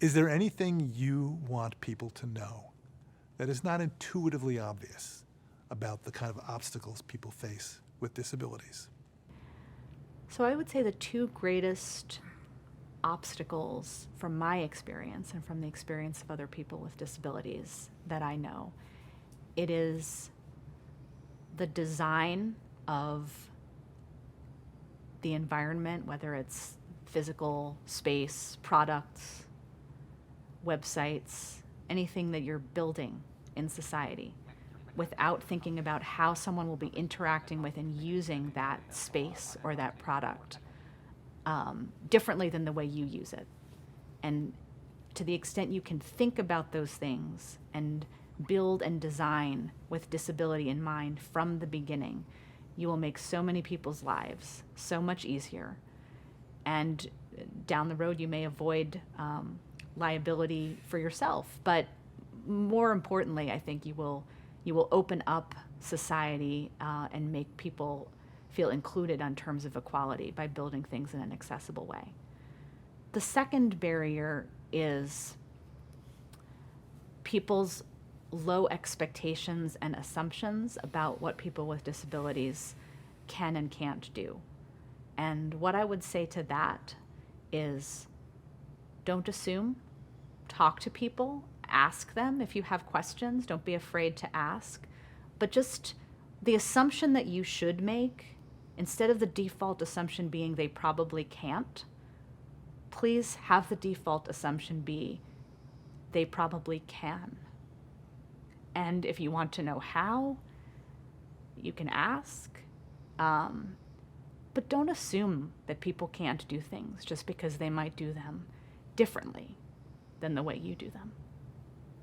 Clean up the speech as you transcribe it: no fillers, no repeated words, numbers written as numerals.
Is there anything you want people to know that is not intuitively obvious about the kind of obstacles people face with disabilities? So I would say the two greatest obstacles from my experience and from the experience of other people with disabilities that I know, it is the design of the environment, whether it's physical space, products, websites, anything that you're building in society, without thinking about how someone will be interacting with and using that space or that product differently than the way you use it. And to the extent you can think about those things and build and design with disability in mind from the beginning, you will make so many people's lives so much easier. And down the road, you may avoid liability for yourself. But more importantly, I think you will open up society and make people feel included on terms of equality by building things in an accessible way. The second barrier is people's low expectations and assumptions about what people with disabilities can and can't do. And what I would say to that is, don't assume, talk to people, ask them if you have questions, don't be afraid to ask. But just the assumption that you should make, instead of the default assumption being they probably can't, please have the default assumption be they probably can. And if you want to know how, you can ask. But don't assume that people can't do things just because they might do them differently than the way you do them.